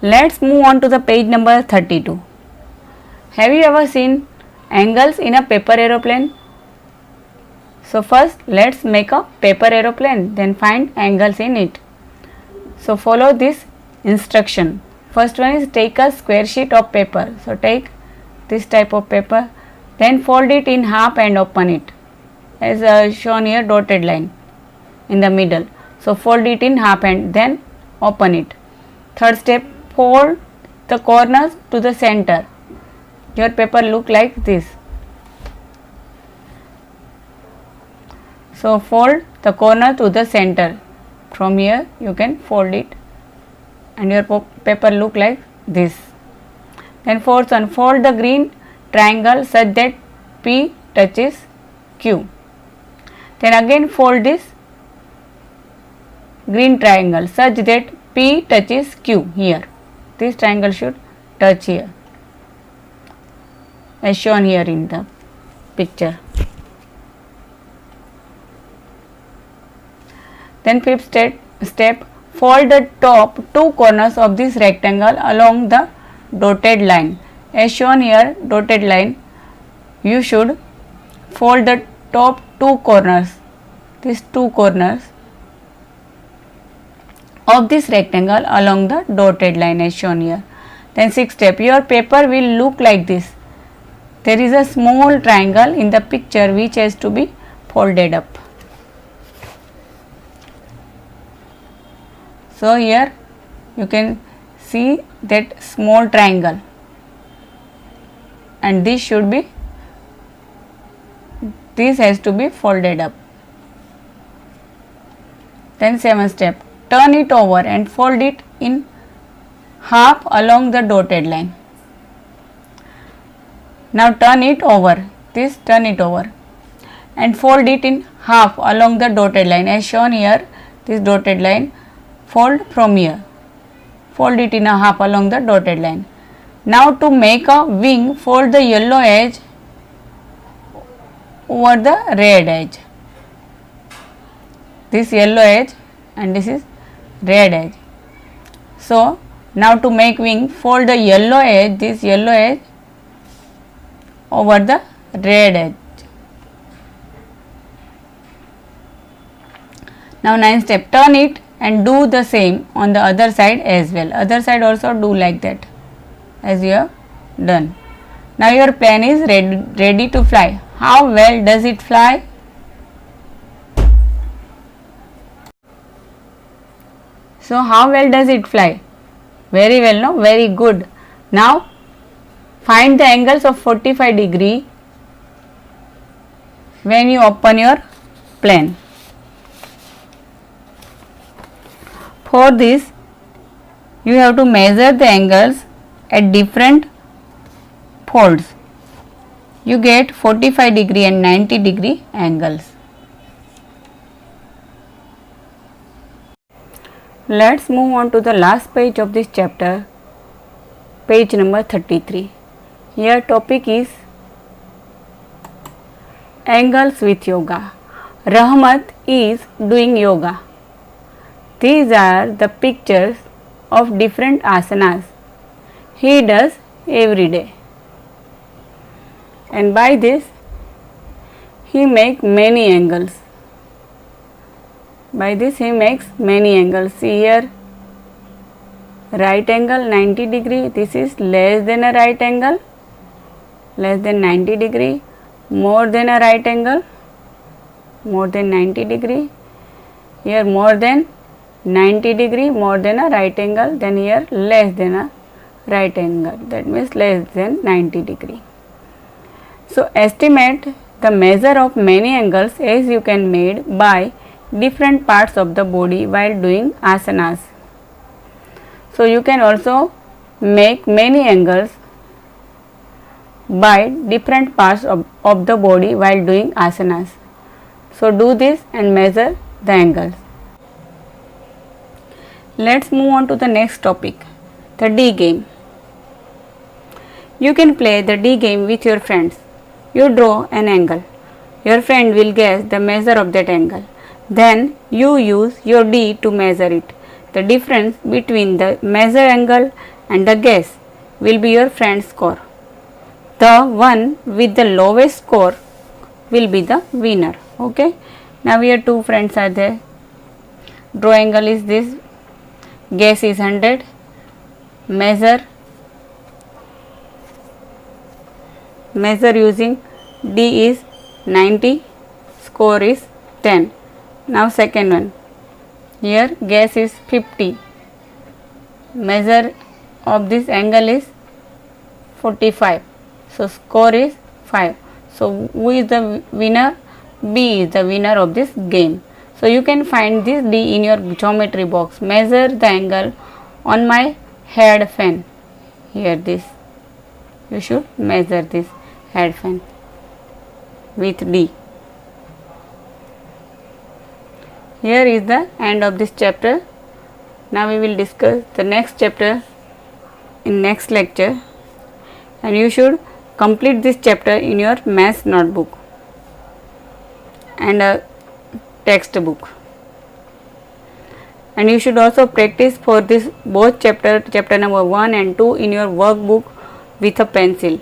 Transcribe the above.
Let's move on to the page number 32. Have you ever seen angles in a paper aeroplane? So first let's make a paper aeroplane, then find angles in it. So follow this instruction. First one is take a square sheet of paper. So take this type of paper, then fold it in half and open it as shown here, dotted line in the middle. So fold it in half and then open it. Third step, fold the corners to the center. Your paper look like this. So fold the corner to the center. From here you can fold it and your paper look like this. Then fourth one, fold the green triangle such that P touches Q. Then again fold this green triangle such that P touches Q here. This triangle should touch here as shown here in the picture. Then fifth step, fold the top two corners of this rectangle along the dotted line. As shown here, dotted line, you should fold the top two corners, these two corners of this rectangle along the dotted line as shown here. Then sixth step, your paper will look like this. There is a small triangle in the picture which has to be folded up. So here you can see that small triangle and this has to be folded up. Then seventh step, turn it over and fold it in half along the dotted line. Now turn it over, turn it over and fold it in half along the dotted line as shown here, this dotted line. Fold from here, fold it in a half along the dotted line. Now to make a wing, fold the yellow edge over the red edge. This yellow edge and this is red edge. So now to make wing, fold the yellow edge, this yellow edge over the red edge. Now ninth step, turn it and do the same on the other side as well. Other side also do like that as you have done. Now your plane is ready to fly. How well does it fly? So how well does it fly? Very well, no? Very good. Now find the angles of 45 degree when you open your plane. For this, you have to measure the angles at different folds. You get 45 degree and 90 degree angles. Let's move on to the last page of this chapter, page number 33. Here topic is angles with yoga. Rahmat is doing yoga. These are the pictures of different asanas he does every day, and by this he makes many angles. By this he makes many angles. See here, right angle 90 degree, this is less than a right angle, less than 90 degree, more than a right angle, more than 90 degree, here more than 90 degree, more than a right angle, then here less than a right angle, that means less than 90 degree. So estimate the measure of many angles as you can made by different parts of the body while doing asanas. So you can also make many angles by different parts of the body while doing asanas. So do this and measure the angles. Let's move on to the next topic, the D game. You can play the D game with your friends. You draw an angle. Your friend will guess the measure of that angle. Then you use your D to measure it. the difference between the measure angle and the guess will be your friend score. The one with the lowest score will be the winner. Okay. Now here two friends are there. Draw angle is this, guess is 100, measure using D is 90, score is 10. Now second one, here guess is 50, measure of this angle is 45, so score is 5. So who is the winner? B is the winner of this game. So you can find this D in your geometry box. Measure the angle on my head fan. Here this, you should measure this head fan with D. Here is the end of this chapter. Now we will discuss the next chapter in next lecture, and you should complete this chapter in your maths notebook and a textbook. And you should also practice for this both chapter number 1 and 2 in your workbook with a pencil.